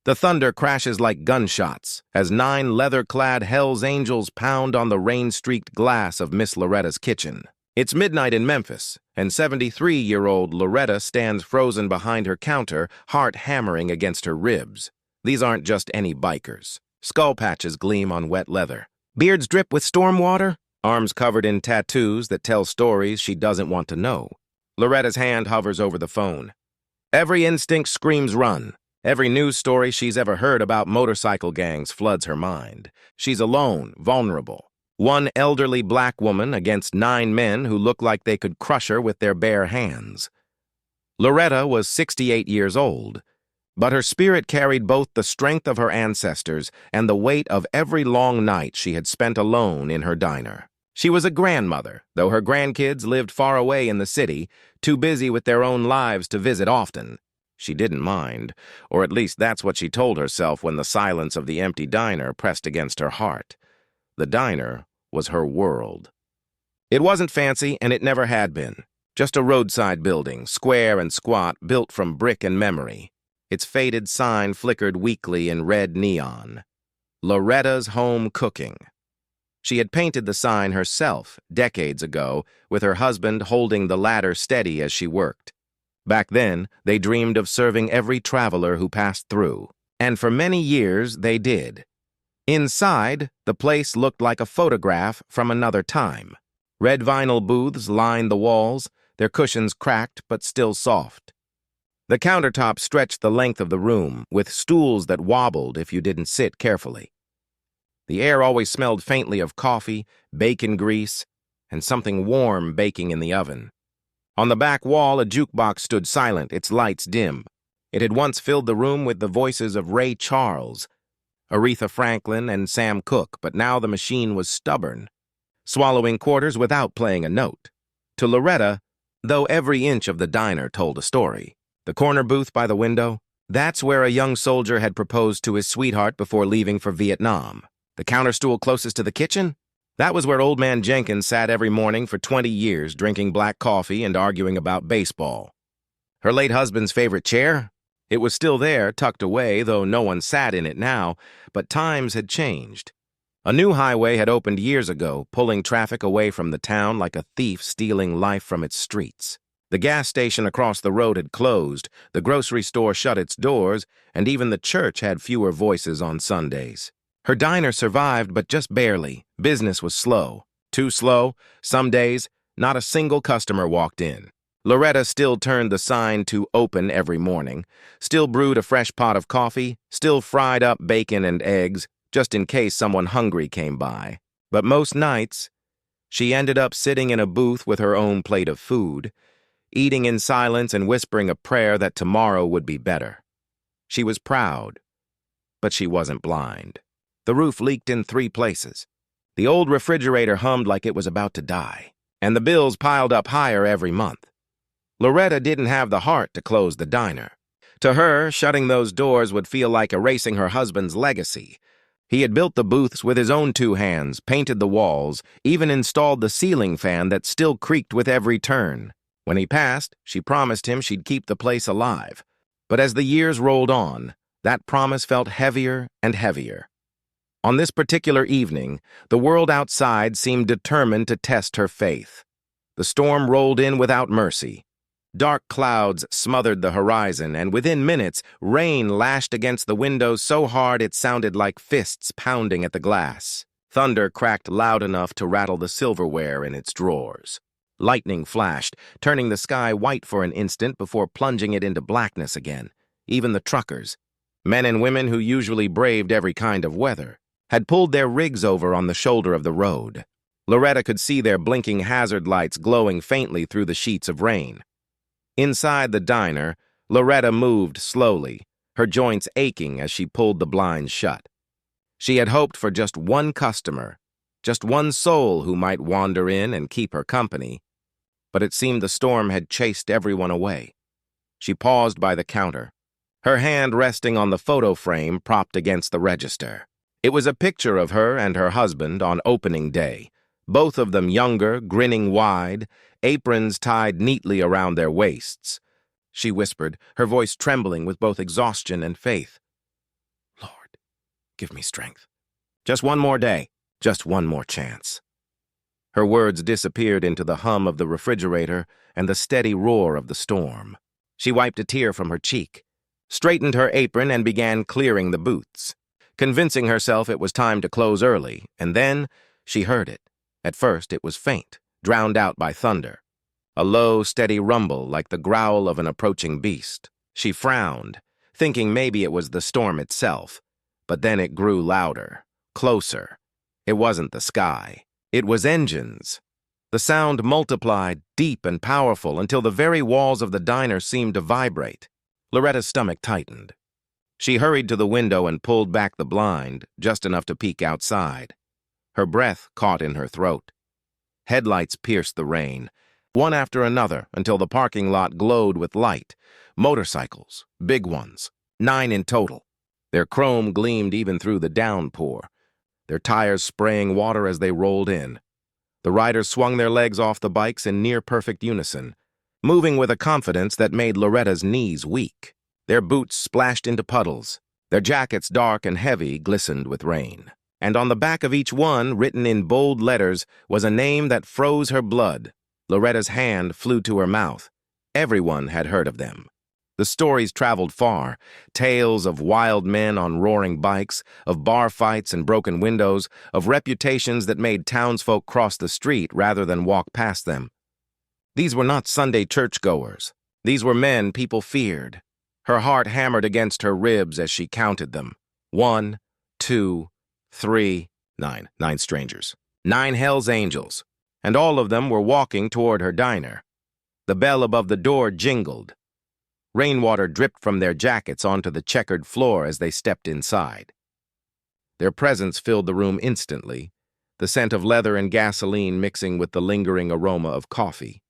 The thunder crashes like gunshots as 9 leather-clad Hell's Angels pound on the rain-streaked glass of Miss Loretta's kitchen. It's midnight in Memphis, and 73-year-old Loretta stands frozen behind her counter, heart hammering against her ribs. These aren't just any bikers. Skull patches gleam on wet leather. Beards drip with storm water, arms covered in tattoos that tell stories she doesn't want to know. Loretta's hand hovers over the phone. Every instinct screams run. Every news story she's ever heard about motorcycle gangs floods her mind. She's alone, vulnerable. One elderly black woman against 9 men who look like they could crush her with their bare hands. Loretta was 68 years old, but her spirit carried both the strength of her ancestors and the weight of every long night she had spent alone in her diner. She was a grandmother, though her grandkids lived far away in the city, too busy with their own lives to visit often. She didn't mind, or at least that's what she told herself when the silence of the empty diner pressed against her heart. The diner was her world. It wasn't fancy, and it never had been. Just a roadside building, square and squat, built from brick and memory. Its faded sign flickered weakly in red neon. Loretta's Home Cooking. She had painted the sign herself decades ago, with her husband holding the ladder steady as she worked. Back then, they dreamed of serving every traveler who passed through, and for many years they did. Inside, the place looked like a photograph from another time. Red vinyl booths lined the walls, their cushions cracked but still soft. The countertop stretched the length of the room, with stools that wobbled if you didn't sit carefully. The air always smelled faintly of coffee, bacon grease, and something warm baking in the oven. On the back wall, a jukebox stood silent, its lights dim. It had once filled the room with the voices of Ray Charles, Aretha Franklin, and Sam Cooke, but now the machine was stubborn, swallowing quarters without playing a note. To Loretta, though, every inch of the diner told a story. The corner booth by the window, that's where a young soldier had proposed to his sweetheart before leaving for Vietnam. The counter stool closest to the kitchen, that was where Old Man Jenkins sat every morning for 20 years, drinking black coffee and arguing about baseball. Her late husband's favorite chair? It was still there, tucked away, though no one sat in it now, but times had changed. A new highway had opened years ago, pulling traffic away from the town like a thief stealing life from its streets. The gas station across the road had closed, the grocery store shut its doors, and even the church had fewer voices on Sundays. Her diner survived, but just barely. Business was slow. Too slow. Some days, not a single customer walked in. Loretta still turned the sign to open every morning, still brewed a fresh pot of coffee, still fried up bacon and eggs, just in case someone hungry came by. But most nights, she ended up sitting in a booth with her own plate of food, eating in silence and whispering a prayer that tomorrow would be better. She was proud, but she wasn't blind. The roof leaked in 3 places. The old refrigerator hummed like it was about to die, and the bills piled up higher every month. Loretta didn't have the heart to close the diner. To her, shutting those doors would feel like erasing her husband's legacy. He had built the booths with his own 2 hands, painted the walls, even installed the ceiling fan that still creaked with every turn. When he passed, she promised him she'd keep the place alive. But as the years rolled on, that promise felt heavier and heavier. On this particular evening, the world outside seemed determined to test her faith. The storm rolled in without mercy. Dark clouds smothered the horizon, and within minutes, rain lashed against the windows so hard it sounded like fists pounding at the glass. Thunder cracked loud enough to rattle the silverware in its drawers. Lightning flashed, turning the sky white for an instant before plunging it into blackness again. Even the truckers, men and women who usually braved every kind of weather, had pulled their rigs over on the shoulder of the road. Loretta could see their blinking hazard lights glowing faintly through the sheets of rain. Inside the diner, Loretta moved slowly, her joints aching as she pulled the blinds shut. She had hoped for just one customer, just one soul who might wander in and keep her company, but it seemed the storm had chased everyone away. She paused by the counter, her hand resting on the photo frame propped against the register. It was a picture of her and her husband on opening day, both of them younger, grinning wide, aprons tied neatly around their waists. She whispered, her voice trembling with both exhaustion and faith. Give me strength. Just one more day. Just one more chance. Her words disappeared into the hum of the refrigerator and the steady roar of the storm. She wiped a tear from her cheek, straightened her apron, and began clearing the booths, convincing herself it was time to close early, and then she heard it. At first it was faint, drowned out by thunder. A low, steady rumble like the growl of an approaching beast. She frowned, thinking maybe it was the storm itself, but then it grew louder, closer. It wasn't the sky. It was engines. The sound multiplied, deep and powerful, until the very walls of the diner seemed to vibrate. Loretta's stomach tightened. She hurried to the window and pulled back the blind, just enough to peek outside. Her breath caught in her throat. Headlights pierced the rain, one after another, until the parking lot glowed with light. Motorcycles, big ones, 9 in total. Their chrome gleamed even through the downpour, their tires spraying water as they rolled in. The riders swung their legs off the bikes in near-perfect unison, moving with a confidence that made Loretta's knees weak. Their boots splashed into puddles. Their jackets, dark and heavy, glistened with rain. And on the back of each one, written in bold letters, was a name that froze her blood. Loretta's hand flew to her mouth. Everyone had heard of them. The stories traveled far, tales of wild men on roaring bikes, of bar fights and broken windows, of reputations that made townsfolk cross the street rather than walk past them. These were not Sunday churchgoers. These were men people feared. Her heart hammered against her ribs as she counted them. 1, 2, 3, 9. 9 strangers. 9 Hell's Angels. And all of them were walking toward her diner. The bell above the door jingled. Rainwater dripped from their jackets onto the checkered floor as they stepped inside. Their presence filled the room instantly, the scent of leather and gasoline mixing with the lingering aroma of coffee.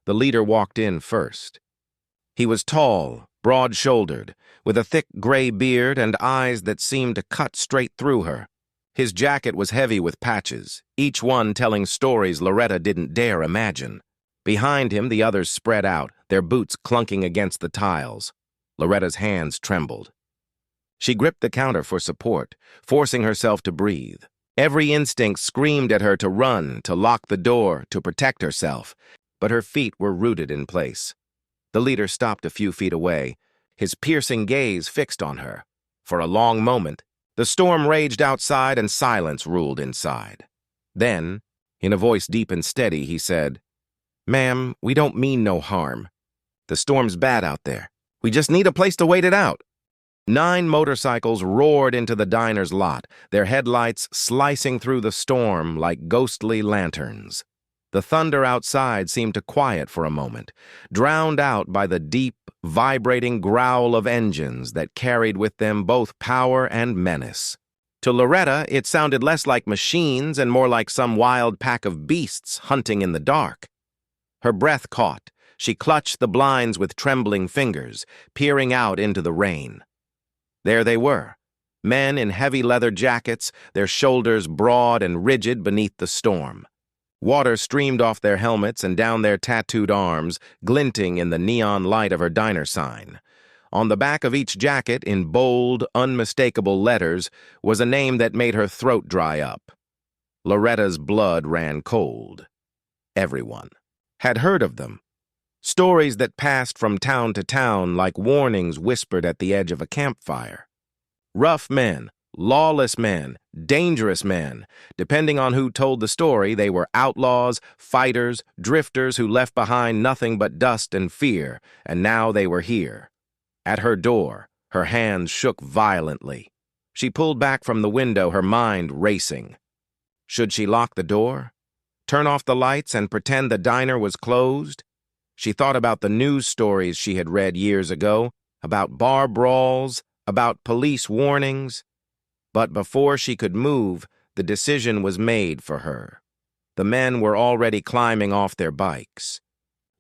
The leader walked in first. He was tall, broad-shouldered, with a thick gray beard and eyes that seemed to cut straight through her. His jacket was heavy with patches, each one telling stories Loretta didn't dare imagine. Behind him, the others spread out, their boots clunking against the tiles. Loretta's hands trembled. She gripped the counter for support, forcing herself to breathe. Every instinct screamed at her to run, to lock the door, to protect herself, but her feet were rooted in place. The leader stopped a few feet away, his piercing gaze fixed on her. For a long moment, the storm raged outside and silence ruled inside. Then, in a voice deep and steady, he said, "Ma'am, we don't mean no harm. The storm's bad out there. We just need a place to wait it out." 9 motorcycles roared into the diner's lot, their headlights slicing through the storm like ghostly lanterns. The thunder outside seemed to quiet for a moment, drowned out by the deep, vibrating growl of engines that carried with them both power and menace. To Loretta, it sounded less like machines and more like some wild pack of beasts hunting in the dark. Her breath caught. She clutched the blinds with trembling fingers, peering out into the rain. There they were, men in heavy leather jackets, their shoulders broad and rigid beneath the storm. Water streamed off their helmets and down their tattooed arms, glinting in the neon light of her diner sign. On the back of each jacket, in bold, unmistakable letters, was a name that made her throat dry up. Loretta's blood ran cold. Everyone had heard of them. Stories that passed from town to town like warnings whispered at the edge of a campfire. Rough men, lawless men, dangerous men. Depending on who told the story, they were outlaws, fighters, drifters who left behind nothing but dust and fear, and now they were here. At her door, her hands shook violently. She pulled back from the window, her mind racing. Should she lock the door? Turn off the lights and pretend the diner was closed? She thought about the news stories she had read years ago, about bar brawls, about police warnings. But before she could move, the decision was made for her. The men were already climbing off their bikes.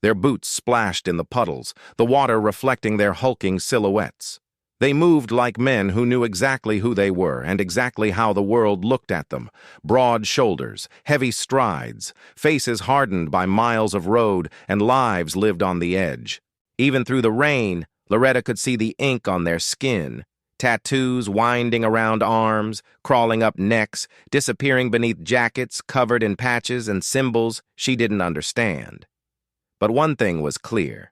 Their boots splashed in the puddles, the water reflecting their hulking silhouettes. They moved like men who knew exactly who they were and exactly how the world looked at them. Broad shoulders, heavy strides, faces hardened by miles of road and lives lived on the edge. Even through the rain, Loretta could see the ink on their skin, tattoos winding around arms, crawling up necks, disappearing beneath jackets covered in patches and symbols she didn't understand. But one thing was clear.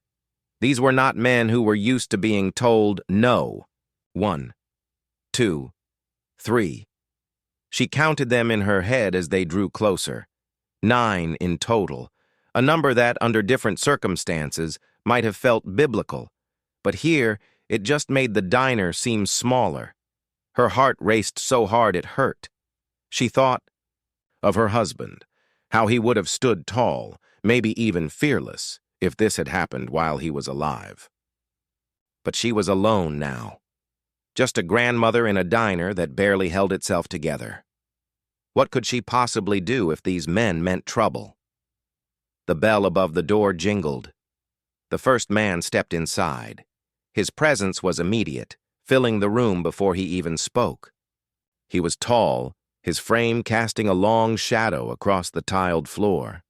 These were not men who were used to being told no. 1, 2, 3. She counted them in her head as they drew closer. 9 in total, a number that, under different circumstances, might have felt biblical. But here, it just made the diner seem smaller. Her heart raced so hard it hurt. She thought of her husband, how he would have stood tall, maybe even fearless, if this had happened while he was alive. But she was alone now. Just a grandmother in a diner that barely held itself together. What could she possibly do if these men meant trouble? The bell above the door jingled. The first man stepped inside. His presence was immediate, filling the room before he even spoke. He was tall, his frame casting a long shadow across the tiled floor.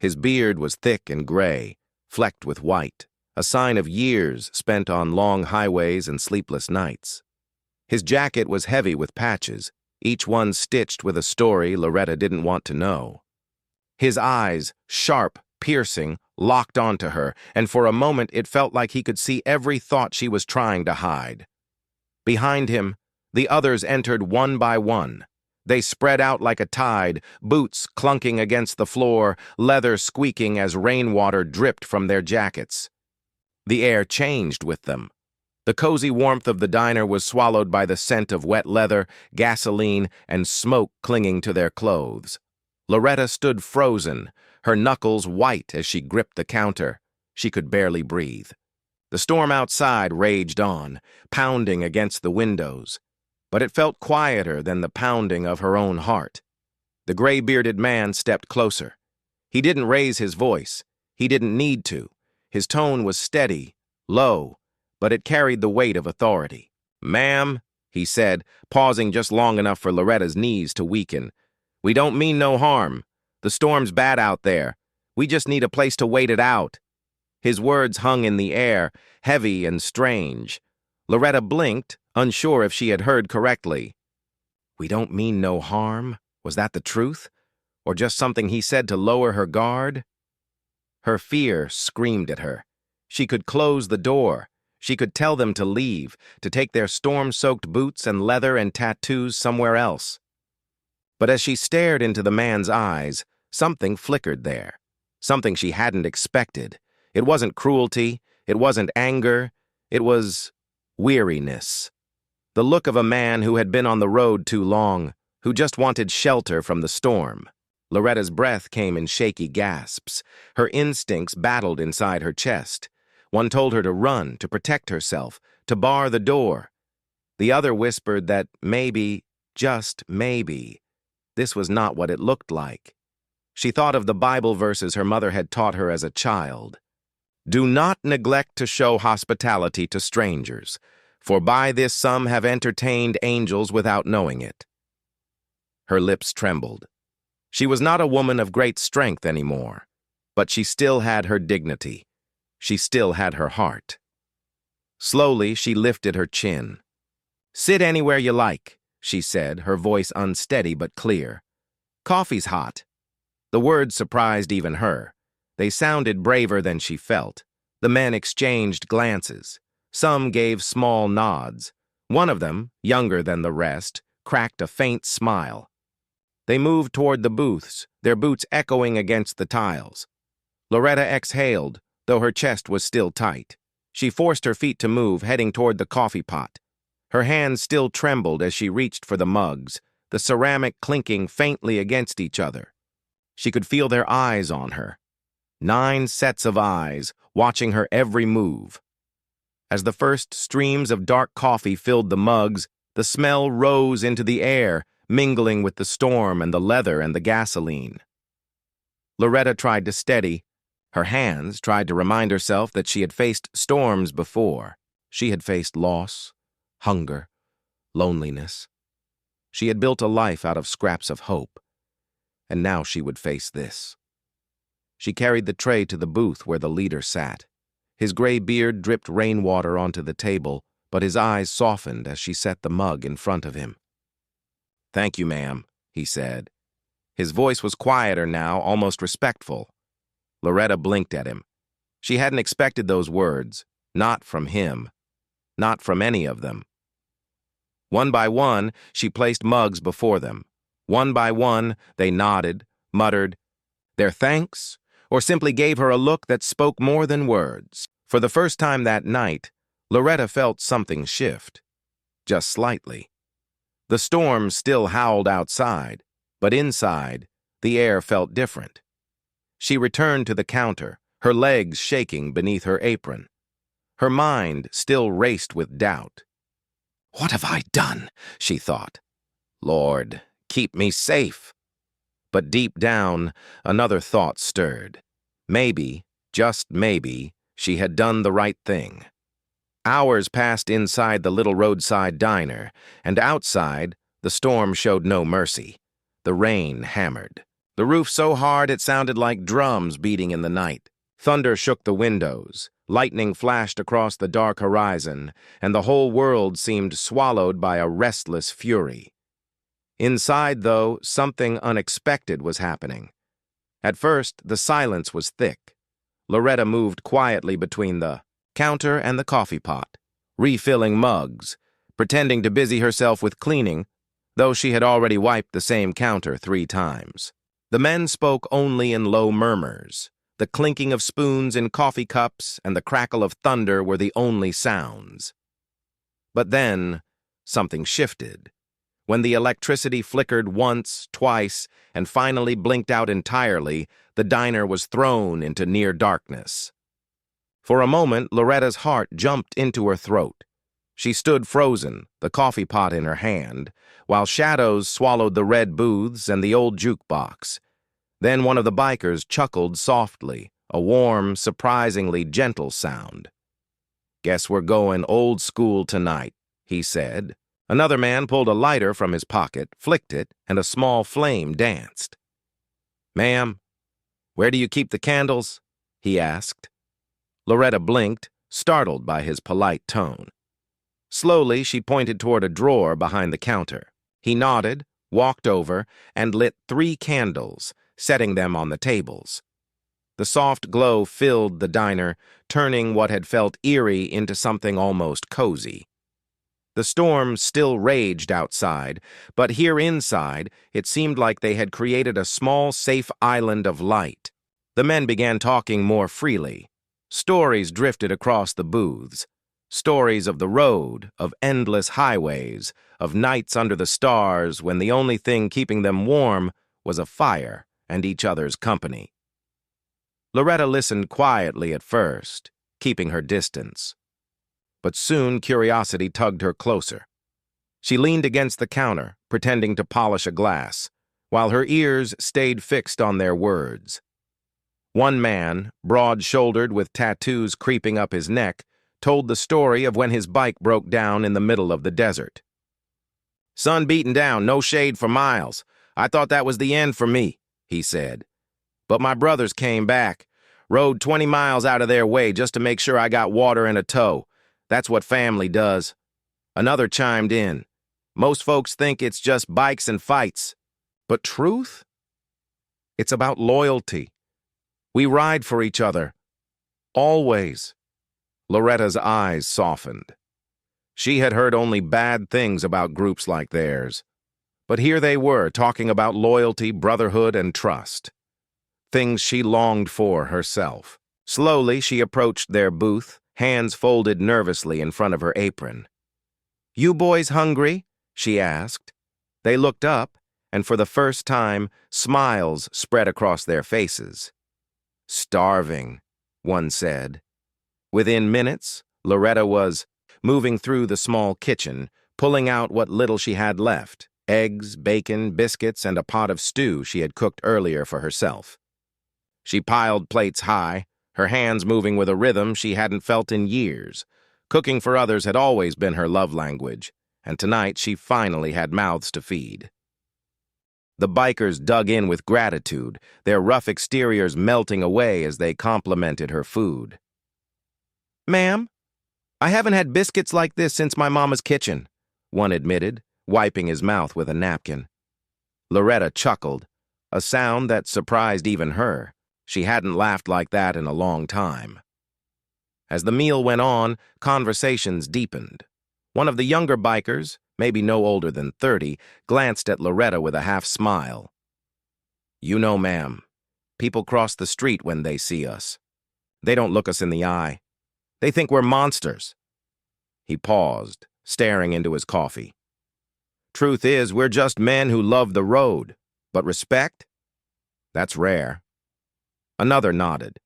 His beard was thick and gray, flecked with white, a sign of years spent on long highways and sleepless nights. His jacket was heavy with patches, each one stitched with a story Loretta didn't want to know. His eyes, sharp, piercing, locked onto her, and for a moment it felt like he could see every thought she was trying to hide. Behind him, the others entered one by one. They spread out like a tide, boots clunking against the floor, leather squeaking as rainwater dripped from their jackets. The air changed with them. The cozy warmth of the diner was swallowed by the scent of wet leather, gasoline, and smoke clinging to their clothes. Loretta stood frozen, her knuckles white as she gripped the counter. She could barely breathe. The storm outside raged on, pounding against the windows. But it felt quieter than the pounding of her own heart. The gray-bearded man stepped closer. He didn't raise his voice. He didn't need to. His tone was steady, low, but it carried the weight of authority. "Ma'am," he said, pausing just long enough for Loretta's knees to weaken, "we don't mean no harm. The storm's bad out there. We just need a place to wait it out." His words hung in the air, heavy and strange. Loretta blinked, unsure if she had heard correctly. "We don't mean no harm?" Was that the truth? Or just something he said to lower her guard? Her fear screamed at her. She could close the door. She could tell them to leave, to take their storm-soaked boots and leather and tattoos somewhere else. But as she stared into the man's eyes, something flickered there. Something she hadn't expected. It wasn't cruelty. It wasn't anger. It was weariness. The look of a man who had been on the road too long, who just wanted shelter from the storm. Loretta's breath came in shaky gasps. Her instincts battled inside her chest. One told her to run, to protect herself, to bar the door. The other whispered that maybe, just maybe, this was not what it looked like. She thought of the Bible verses her mother had taught her as a child. "Do not neglect to show hospitality to strangers, for by this some have entertained angels without knowing it." Her lips trembled. She was not a woman of great strength anymore, but she still had her dignity. She still had her heart. Slowly, she lifted her chin. "Sit anywhere you like," she said, her voice unsteady but clear. "Coffee's hot." The words surprised even her. They sounded braver than she felt. The men exchanged glances. Some gave small nods. One of them, younger than the rest, cracked a faint smile. They moved toward the booths, their boots echoing against the tiles. Loretta exhaled, though her chest was still tight. She forced her feet to move, heading toward the coffee pot. Her hands still trembled as she reached for the mugs, the ceramic clinking faintly against each other. She could feel their eyes on her. 9 sets of eyes, watching her every move. As the first streams of dark coffee filled the mugs, the smell rose into the air, mingling with the storm and the leather and the gasoline. Loretta tried to steady. Her hands tried to remind herself that she had faced storms before. She had faced loss, hunger, loneliness. She had built a life out of scraps of hope, and now she would face this. She carried the tray to the booth where the leader sat. His gray beard dripped rainwater onto the table, but his eyes softened as she set the mug in front of him. "Thank you, ma'am," he said. His voice was quieter now, almost respectful. Loretta blinked at him. She hadn't expected those words, not from him, not from any of them. One by one, she placed mugs before them. One by one, they nodded, muttered their thanks, or simply gave her a look that spoke more than words. For the first time that night, Loretta felt something shift, just slightly. The storm still howled outside, but inside, the air felt different. She returned to the counter, her legs shaking beneath her apron. Her mind still raced with doubt. "What have I done?" she thought. "Lord, keep me safe." But deep down, another thought stirred. Maybe, just maybe, she had done the right thing. Hours passed inside the little roadside diner, and outside, the storm showed no mercy. The rain hammered. The roof so hard it sounded like drums beating in the night. Thunder shook the windows. Lightning flashed across the dark horizon, and the whole world seemed swallowed by a restless fury. Inside, though, something unexpected was happening. At first, the silence was thick. Loretta moved quietly between the counter and the coffee pot, refilling mugs, pretending to busy herself with cleaning, though she had already wiped the same counter 3 times. The men spoke only in low murmurs. The clinking of spoons in coffee cups and the crackle of thunder were the only sounds. But then, something shifted. When the electricity flickered once, twice, and finally blinked out entirely, the diner was thrown into near darkness. For a moment, Loretta's heart jumped into her throat. She stood frozen, the coffee pot in her hand, while shadows swallowed the red booths and the old jukebox. Then one of the bikers chuckled softly, a warm, surprisingly gentle sound. "Guess we're going old school tonight," he said. Another man pulled a lighter from his pocket, flicked it, and a small flame danced. "Ma'am, where do you keep the candles?" he asked. Loretta blinked, startled by his polite tone. Slowly, she pointed toward a drawer behind the counter. He nodded, walked over, and lit 3 candles, setting them on the tables. The soft glow filled the diner, turning what had felt eerie into something almost cozy. The storm still raged outside, but here inside, it seemed like they had created a small, safe island of light. The men began talking more freely. Stories drifted across the booths. Stories of the road, of endless highways, of nights under the stars when the only thing keeping them warm was a fire and each other's company. Loretta listened quietly at first, keeping her distance. But soon curiosity tugged her closer. She leaned against the counter, pretending to polish a glass, while her ears stayed fixed on their words. One man, broad-shouldered with tattoos creeping up his neck, told the story of when his bike broke down in the middle of the desert. "Sun beating down, no shade for miles. I thought that was the end for me," he said. "But my brothers came back, rode 20 miles out of their way just to make sure I got water and a tow. That's what family does." Another chimed in. "Most folks think it's just bikes and fights. But truth? It's about loyalty. We ride for each other. Always." Loretta's eyes softened. She had heard only bad things about groups like theirs. But here they were, talking about loyalty, brotherhood, and trust. Things she longed for herself. Slowly, she approached their booth, hands folded nervously in front of her apron. "You boys hungry?" she asked. They looked up, and for the first time, smiles spread across their faces. "Starving," one said. Within minutes, Loretta was moving through the small kitchen, pulling out what little she had left, eggs, bacon, biscuits, and a pot of stew she had cooked earlier for herself. She piled plates high, her hands moving with a rhythm she hadn't felt in years. Cooking for others had always been her love language, and tonight she finally had mouths to feed. The bikers dug in with gratitude, their rough exteriors melting away as they complimented her food. "Ma'am, I haven't had biscuits like this since my mama's kitchen, one admitted, wiping his mouth with a napkin. Loretta chuckled, a sound that surprised even her. She hadn't laughed like that in a long time. As the meal went on, conversations deepened. One of the younger bikers, maybe no older than 30, glanced at Loretta with a half-smile. You know, ma'am, people cross the street when they see us. They don't look us in the eye. They think we're monsters. He paused, staring into his coffee. Truth is, we're just men who love the road. But respect? That's rare. Another nodded.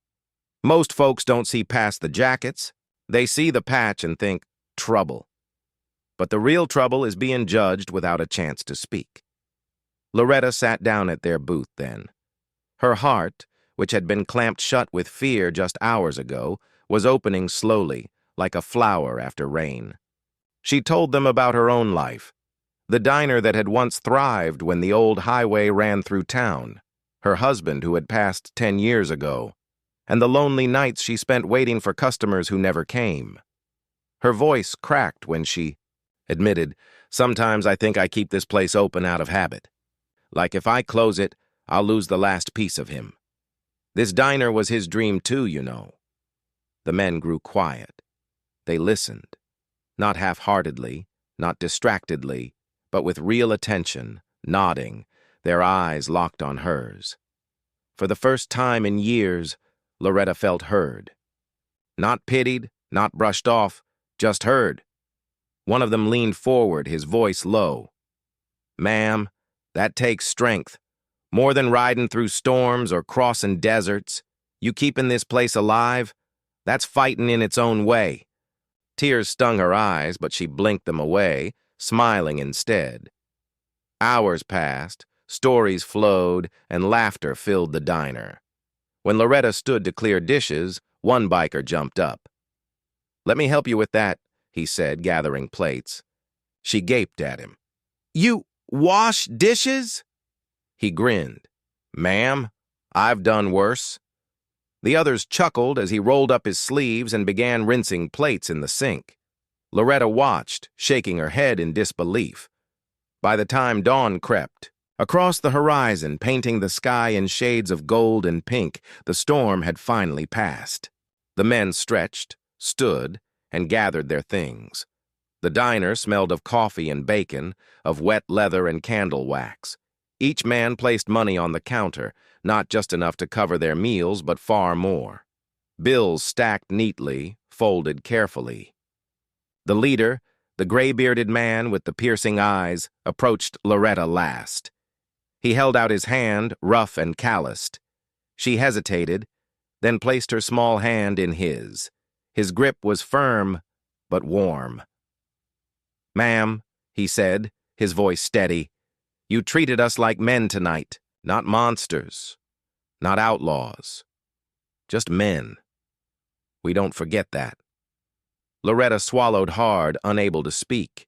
Most folks don't see past the jackets. They see the patch and think, trouble. But the real trouble is being judged without a chance to speak. Loretta sat down at their booth then. Her heart, which had been clamped shut with fear just hours ago, was opening slowly, like a flower after rain. She told them about her own life, the diner that had once thrived when the old highway ran through town, her husband who had passed 10 years ago, and the lonely nights she spent waiting for customers who never came. Her voice cracked when she admitted, sometimes I think I keep this place open out of habit. Like if I close it, I'll lose the last piece of him. This diner was his dream too, you know. The men grew quiet. They listened, not half-heartedly, not distractedly, but with real attention, nodding, their eyes locked on hers. For the first time in years, Loretta felt heard. Not pitied, not brushed off, just heard. One of them leaned forward, his voice low. Ma'am, that takes strength. More than riding through storms or crossing deserts. You keeping this place alive? That's fighting in its own way. Tears stung her eyes, but she blinked them away, smiling instead. Hours passed, stories flowed, and laughter filled the diner. When Loretta stood to clear dishes, one biker jumped up. Let me help you with that, he said, gathering plates. She gaped at him. You wash dishes? He grinned. Ma'am, I've done worse. The others chuckled as he rolled up his sleeves and began rinsing plates in the sink. Loretta watched, shaking her head in disbelief. By the time dawn crept, across the horizon, painting the sky in shades of gold and pink, the storm had finally passed. The men stretched, stood, and gathered their things. The diner smelled of coffee and bacon, of wet leather and candle wax. Each man placed money on the counter, not just enough to cover their meals, but far more. Bills stacked neatly, folded carefully. The leader, the gray-bearded man with the piercing eyes, approached Loretta last. He held out his hand, rough and calloused. She hesitated, then placed her small hand in his. His grip was firm, but warm. Ma'am, he said, his voice steady, you treated us like men tonight, not monsters, not outlaws, just men. We don't forget that. Loretta swallowed hard, unable to speak.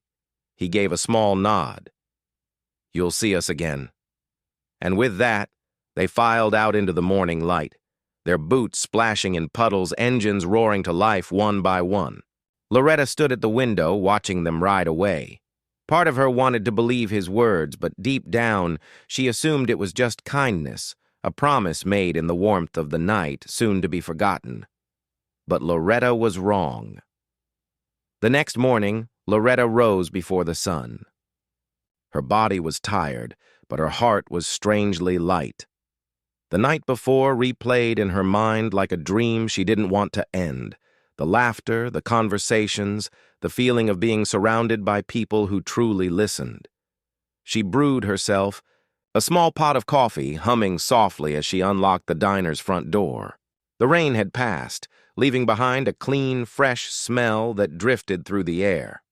He gave a small nod. You'll see us again. And with that, they filed out into the morning light, their boots splashing in puddles, engines roaring to life one by one. Loretta stood at the window, watching them ride away. Part of her wanted to believe his words, but deep down, she assumed it was just kindness, a promise made in the warmth of the night, soon to be forgotten. But Loretta was wrong. The next morning, Loretta rose before the sun. Her body was tired, but her heart was strangely light. The night before replayed in her mind like a dream she didn't want to end. The laughter, the conversations, the feeling of being surrounded by people who truly listened. She brewed herself a small pot of coffee, humming softly as she unlocked the diner's front door. The rain had passed, leaving behind a clean, fresh smell that drifted through the air.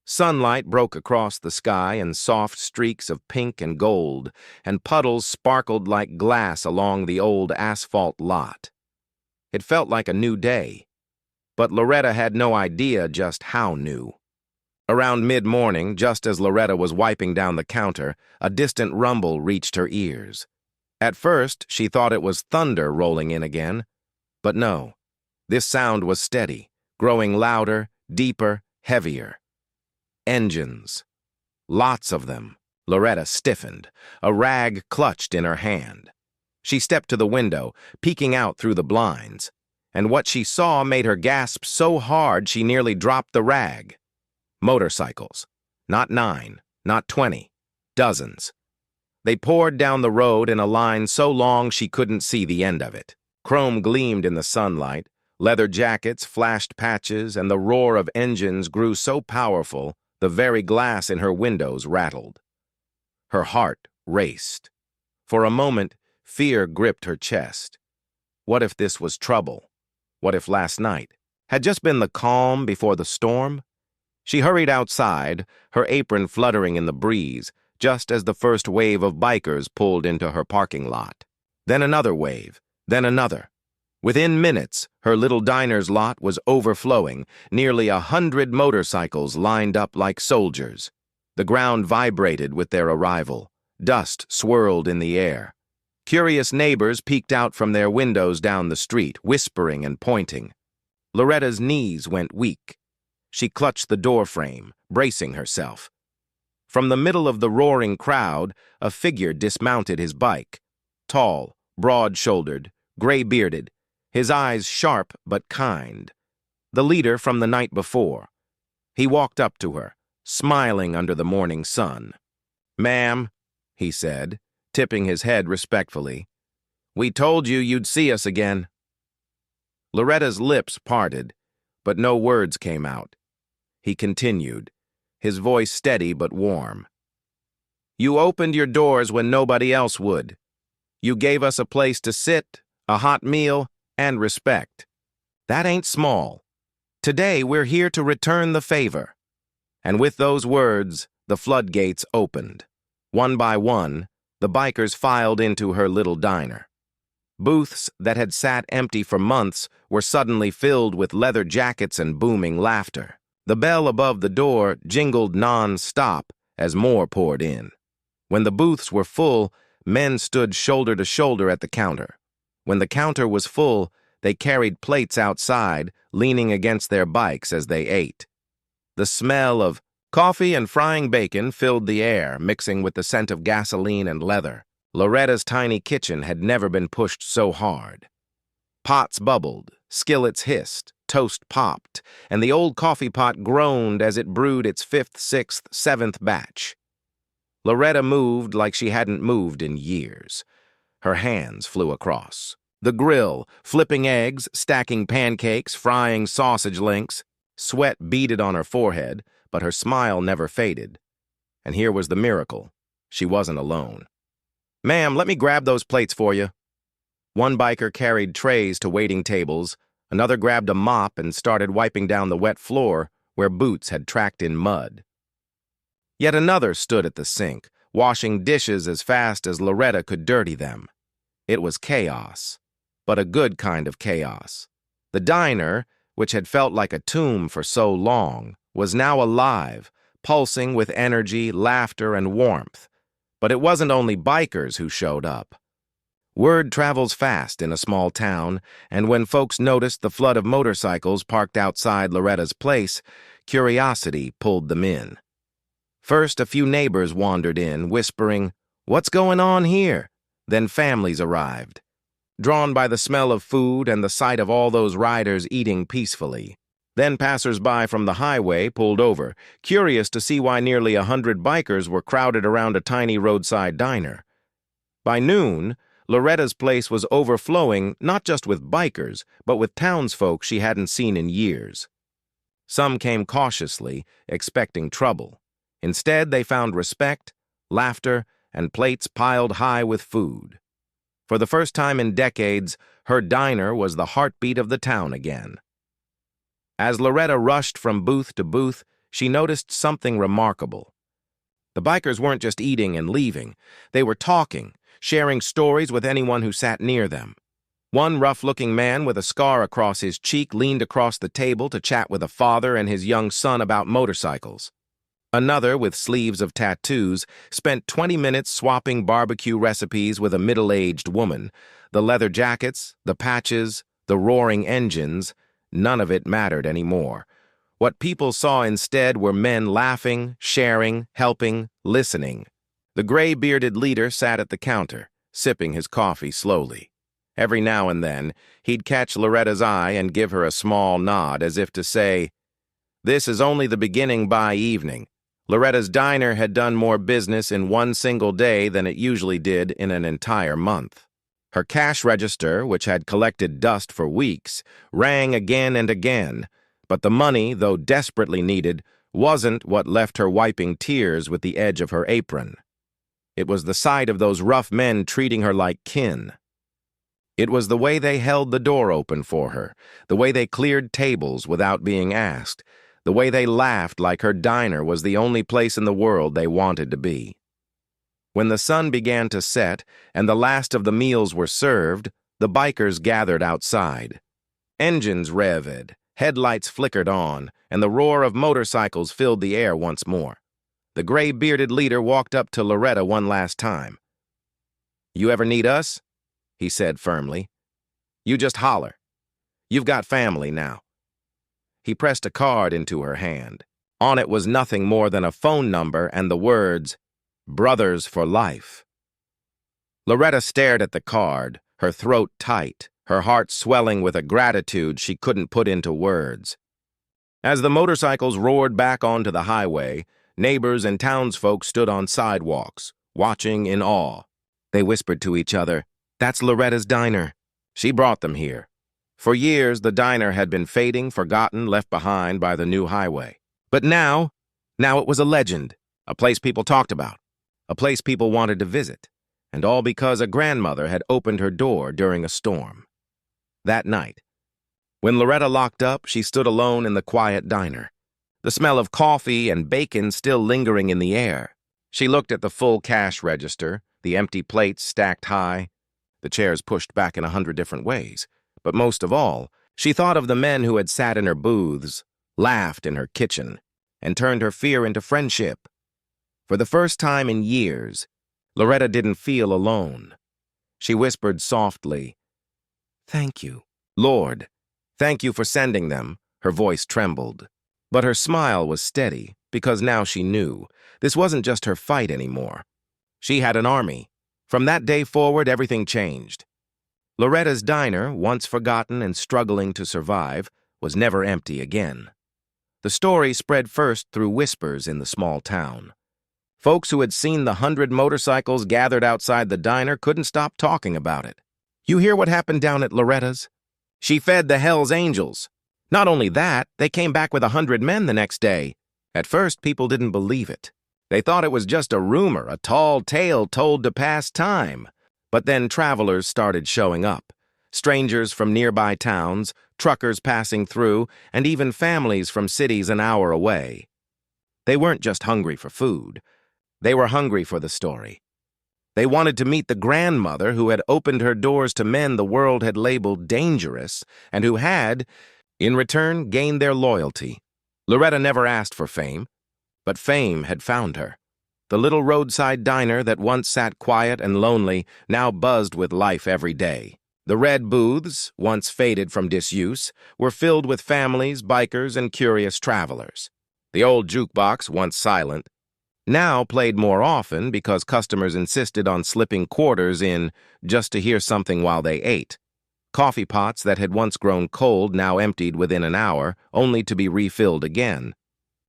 Sunlight broke across the sky in soft streaks of pink and gold, and puddles sparkled like glass along the old asphalt lot. It felt like a new day, but Loretta had no idea just how new. Around mid-morning, just as Loretta was wiping down the counter, a distant rumble reached her ears. At first, she thought it was thunder rolling in again, but no. This sound was steady, growing louder, deeper, heavier. Engines. Lots of them. Loretta stiffened, a rag clutched in her hand. She stepped to the window, peeking out through the blinds, and what she saw made her gasp so hard she nearly dropped the rag. Motorcycles. Not 9, not 20. Dozens. They poured down the road in a line so long she couldn't see the end of it. Chrome gleamed in the sunlight, leather jackets flashed patches, and the roar of engines grew so powerful the very glass in her windows rattled. Her heart raced. For a moment, fear gripped her chest. What if this was trouble? What if last night had just been the calm before the storm? She hurried outside, her apron fluttering in the breeze, just as the first wave of bikers pulled into her parking lot. Then another wave, then another. Within minutes, her little diner's lot was overflowing, nearly 100 motorcycles lined up like soldiers. The ground vibrated with their arrival. Dust swirled in the air. Curious neighbors peeked out from their windows down the street, whispering and pointing. Loretta's knees went weak. She clutched the doorframe, bracing herself. From the middle of the roaring crowd, a figure dismounted his bike. Tall, broad-shouldered, gray-bearded, his eyes sharp but kind. The leader from the night before. He walked up to her, smiling under the morning sun. "Ma'am," he said, tipping his head respectfully, "we told you you'd see us again." Loretta's lips parted, but no words came out. He continued, his voice steady but warm. "You opened your doors when nobody else would. You gave us a place to sit, a hot meal, and respect. That ain't small. Today we're here to return the favor." And with those words, the floodgates opened. One by one, the bikers filed into her little diner. Booths that had sat empty for months were suddenly filled with leather jackets and booming laughter. The bell above the door jingled non-stop as more poured in. When the booths were full, men stood shoulder to shoulder at the counter. When the counter was full, they carried plates outside, leaning against their bikes as they ate. The smell of coffee and frying bacon filled the air, mixing with the scent of gasoline and leather. Loretta's tiny kitchen had never been pushed so hard. Pots bubbled, skillets hissed, toast popped, and the old coffee pot groaned as it brewed its 5th, 6th, 7th batch. Loretta moved like she hadn't moved in years. Her hands flew across. The grill, flipping eggs, stacking pancakes, frying sausage links. Sweat beaded on her forehead, but her smile never faded. And here was the miracle. She wasn't alone. "Ma'am, let me grab those plates for you." One biker carried trays to waiting tables. Another grabbed a mop and started wiping down the wet floor where boots had tracked in mud. Yet another stood at the sink, washing dishes as fast as Loretta could dirty them. It was chaos, but a good kind of chaos. The diner, which had felt like a tomb for so long, was now alive, pulsing with energy, laughter, and warmth. But it wasn't only bikers who showed up. Word travels fast in a small town, and when folks noticed the flood of motorcycles parked outside Loretta's place, curiosity pulled them in. First, a few neighbors wandered in, whispering, "What's going on here?" Then families arrived, drawn by the smell of food and the sight of all those riders eating peacefully. Then passers-by from the highway pulled over, curious to see why nearly 100 bikers were crowded around a tiny roadside diner. By noon, Loretta's place was overflowing not just with bikers, but with townsfolk she hadn't seen in years. Some came cautiously, expecting trouble. Instead, they found respect, laughter, and plates piled high with food. For the first time in decades, her diner was the heartbeat of the town again. As Loretta rushed from booth to booth, she noticed something remarkable. The bikers weren't just eating and leaving. They were talking, sharing stories with anyone who sat near them. One rough-looking man with a scar across his cheek leaned across the table to chat with a father and his young son about motorcycles. Another, with sleeves of tattoos, spent 20 minutes swapping barbecue recipes with a middle-aged woman. The leather jackets, the patches, the roaring engines, none of it mattered anymore. What people saw instead were men laughing, sharing, helping, listening. The gray-bearded leader sat at the counter, sipping his coffee slowly. Every now and then, he'd catch Loretta's eye and give her a small nod as if to say, "This is only the beginning by evening." Loretta's diner had done more business in one single day than it usually did in an entire month. Her cash register, which had collected dust for weeks, rang again and again, but the money, though desperately needed, wasn't what left her wiping tears with the edge of her apron. It was the sight of those rough men treating her like kin. It was the way they held the door open for her, the way they cleared tables without being asked, the way they laughed like her diner was the only place in the world they wanted to be. When the sun began to set and the last of the meals were served, the bikers gathered outside. Engines revved, headlights flickered on, and the roar of motorcycles filled the air once more. The gray-bearded leader walked up to Loretta one last time. "You ever need us?" he said firmly. "You just holler. You've got family now." He pressed a card into her hand. On it was nothing more than a phone number and the words, "Brothers for Life." Loretta stared at the card, her throat tight, her heart swelling with a gratitude she couldn't put into words. As the motorcycles roared back onto the highway, neighbors and townsfolk stood on sidewalks, watching in awe. They whispered to each other, "That's Loretta's diner. She brought them here." For years, the diner had been fading, forgotten, left behind by the new highway. But now it was a legend, a place people talked about, a place people wanted to visit, and all because a grandmother had opened her door during a storm. That night, when Loretta locked up, she stood alone in the quiet diner, the smell of coffee and bacon still lingering in the air. She looked at the full cash register, the empty plates stacked high, the chairs pushed back in 100 different ways. But most of all, she thought of the men who had sat in her booths, laughed in her kitchen, and turned her fear into friendship. For the first time in years, Loretta didn't feel alone. She whispered softly, "Thank you, Lord. Thank you for sending them." Her voice trembled. But her smile was steady, because now she knew this wasn't just her fight anymore. She had an army. From that day forward, everything changed. Loretta's diner, once forgotten and struggling to survive, was never empty again. The story spread first through whispers in the small town. Folks who had seen the 100 motorcycles gathered outside the diner couldn't stop talking about it. "You hear what happened down at Loretta's? She fed the Hells Angels. Not only that, they came back with 100 men the next day." At first, people didn't believe it. They thought it was just a rumor, a tall tale told to pass time. But then travelers started showing up. Strangers from nearby towns, truckers passing through, and even families from cities an hour away. They weren't just hungry for food. They were hungry for the story. They wanted to meet the grandmother who had opened her doors to men the world had labeled dangerous, and who had, in return, gained their loyalty. Loretta never asked for fame, but fame had found her. The little roadside diner that once sat quiet and lonely now buzzed with life every day. The red booths, once faded from disuse, were filled with families, bikers, and curious travelers. The old jukebox, once silent, now played more often because customers insisted on slipping quarters in just to hear something while they ate. Coffee pots that had once grown cold now emptied within an hour, only to be refilled again.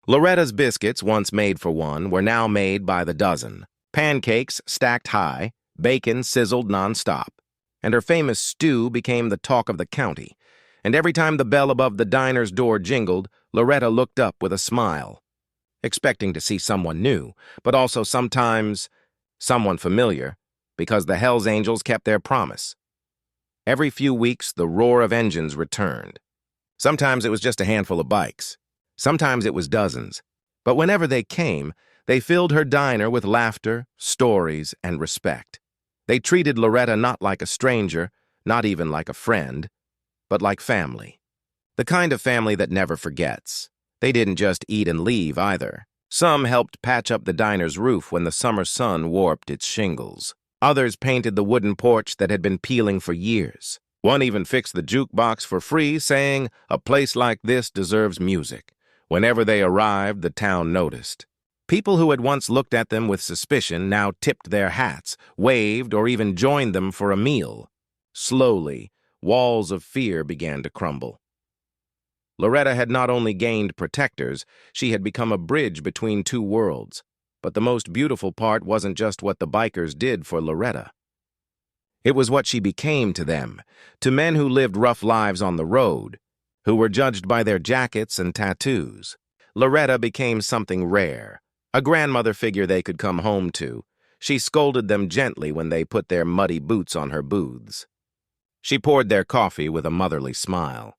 Loretta's biscuits, once made for one, were now made by the dozen. Pancakes stacked high, bacon sizzled nonstop, and her famous stew became the talk of the county. And every time the bell above the diner's door jingled, Loretta looked up with a smile, expecting to see someone new, but also sometimes someone familiar, because the Hells Angels kept their promise. Every few weeks, the roar of engines returned. Sometimes it was just a handful of bikes. Sometimes it was dozens, but whenever they came, they filled her diner with laughter, stories, and respect. They treated Loretta not like a stranger, not even like a friend, but like family. The kind of family that never forgets. They didn't just eat and leave either. Some helped patch up the diner's roof when the summer sun warped its shingles. Others painted the wooden porch that had been peeling for years. One even fixed the jukebox for free, saying, "A place like this deserves music." Whenever they arrived, the town noticed. People who had once looked at them with suspicion now tipped their hats, waved, or even joined them for a meal. Slowly, walls of fear began to crumble. Loretta had not only gained protectors, she had become a bridge between two worlds. But the most beautiful part wasn't just what the bikers did for Loretta. It was what she became to them, to men who lived rough lives on the road, who were judged by their jackets and tattoos. Loretta became something rare, a grandmother figure they could come home to. She scolded them gently when they put their muddy boots on her booths. She poured their coffee with a motherly smile.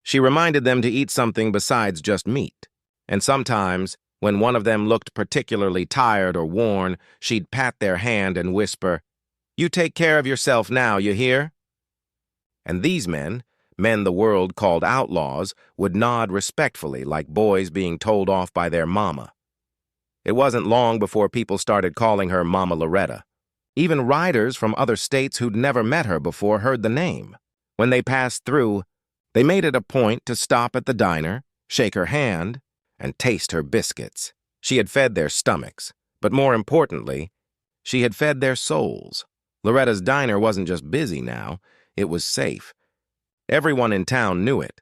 She reminded them to eat something besides just meat, and sometimes, when one of them looked particularly tired or worn, she'd pat their hand and whisper, "You take care of yourself now, you hear?" And these men the world called outlaws, would nod respectfully like boys being told off by their mama. It wasn't long before people started calling her Mama Loretta. Even riders from other states who'd never met her before heard the name. When they passed through, they made it a point to stop at the diner, shake her hand, and taste her biscuits. She had fed their stomachs, but more importantly, she had fed their souls. Loretta's diner wasn't just busy now, it was safe. Everyone in town knew it.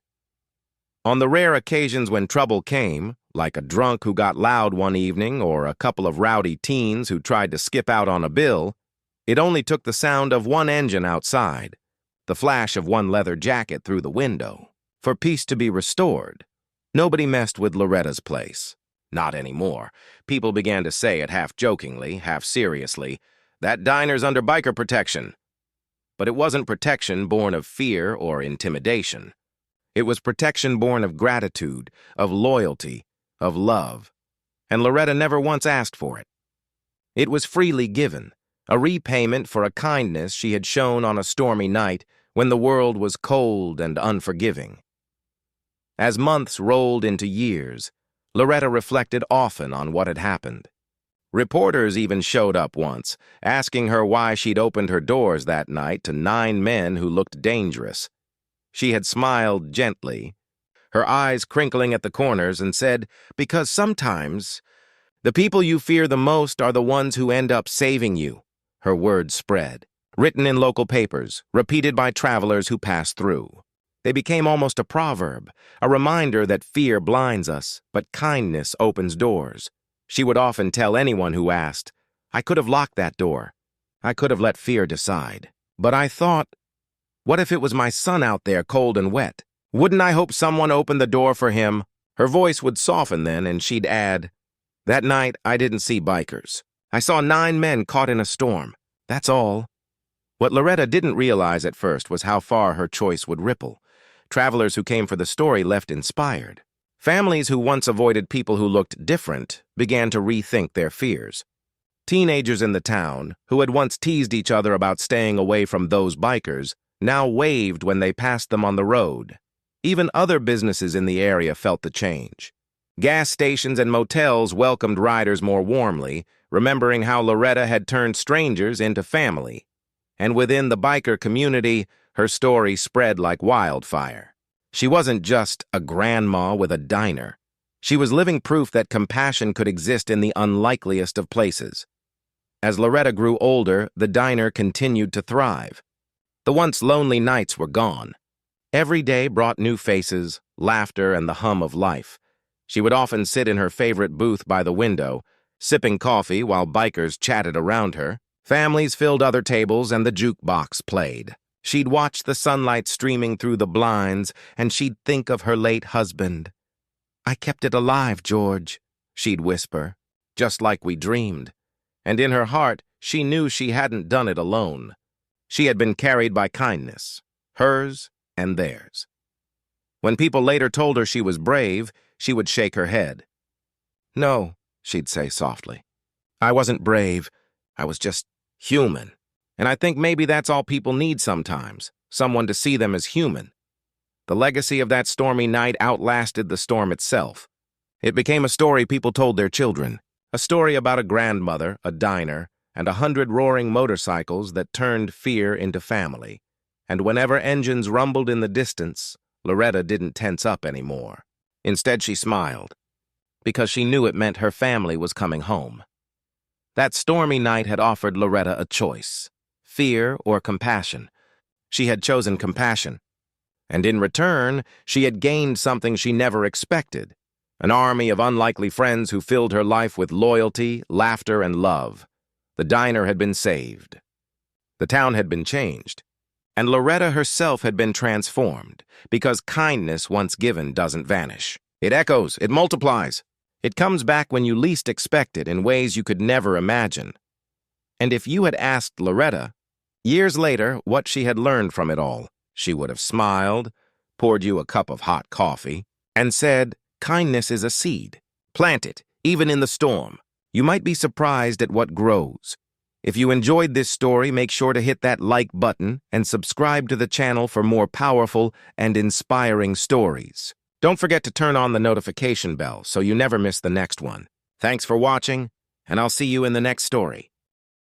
On the rare occasions when trouble came, like a drunk who got loud one evening or a couple of rowdy teens who tried to skip out on a bill, it only took the sound of one engine outside, the flash of one leather jacket through the window, for peace to be restored. Nobody messed with Loretta's place. Not anymore. People began to say it half jokingly, half seriously, "That diner's under biker protection." But it wasn't protection born of fear or intimidation. It was protection born of gratitude, of loyalty, of love. And Loretta never once asked for it. It was freely given, a repayment for a kindness she had shown on a stormy night when the world was cold and unforgiving. As months rolled into years, Loretta reflected often on what had happened. Reporters even showed up once, asking her why she'd opened her doors that night to 9 men who looked dangerous. She had smiled gently, her eyes crinkling at the corners, and said, "Because sometimes the people you fear the most are the ones who end up saving you." Her words spread, written in local papers, repeated by travelers who passed through. They became almost a proverb, a reminder that fear blinds us, but kindness opens doors. She would often tell anyone who asked, "I could have locked that door. I could have let fear decide. But I thought, what if it was my son out there cold and wet? Wouldn't I hope someone opened the door for him?" Her voice would soften then, and she'd add, "That night, I didn't see bikers. I saw 9 men caught in a storm. That's all." What Loretta didn't realize at first was how far her choice would ripple. Travelers who came for the story left inspired. Families who once avoided people who looked different began to rethink their fears. Teenagers in the town, who had once teased each other about staying away from those bikers, now waved when they passed them on the road. Even other businesses in the area felt the change. Gas stations and motels welcomed riders more warmly, remembering how Loretta had turned strangers into family. And within the biker community, her story spread like wildfire. She wasn't just a grandma with a diner. She was living proof that compassion could exist in the unlikeliest of places. As Loretta grew older, the diner continued to thrive. The once lonely nights were gone. Every day brought new faces, laughter, and the hum of life. She would often sit in her favorite booth by the window, sipping coffee while bikers chatted around her. Families filled other tables and the jukebox played. She'd watch the sunlight streaming through the blinds, and she'd think of her late husband. "I kept it alive, George," she'd whisper, "just like we dreamed." And in her heart, she knew she hadn't done it alone. She had been carried by kindness, hers and theirs. When people later told her she was brave, she would shake her head. "No," she'd say softly. "I wasn't brave. I was just human. And I think maybe that's all people need sometimes, someone to see them as human." The legacy of that stormy night outlasted the storm itself. It became a story people told their children, a story about a grandmother, a diner, and 100 roaring motorcycles that turned fear into family. And whenever engines rumbled in the distance, Loretta didn't tense up anymore. Instead, she smiled, because she knew it meant her family was coming home. That stormy night had offered Loretta a choice, fear or compassion. She had chosen compassion, and in return, she had gained something she never expected, an army of unlikely friends who filled her life with loyalty, laughter, and love. The diner had been saved. The town had been changed, and Loretta herself had been transformed, because kindness once given doesn't vanish. It echoes, it multiplies. It comes back when you least expect it in ways you could never imagine. And if you had asked Loretta, years later, what she had learned from it all, she would have smiled, poured you a cup of hot coffee, and said, kindness is a seed. Plant it, even in the storm. You might be surprised at what grows. If you enjoyed this story, make sure to hit that like button and subscribe to the channel for more powerful and inspiring stories. Don't forget to turn on the notification bell so you never miss the next one. Thanks for watching, and I'll see you in the next story.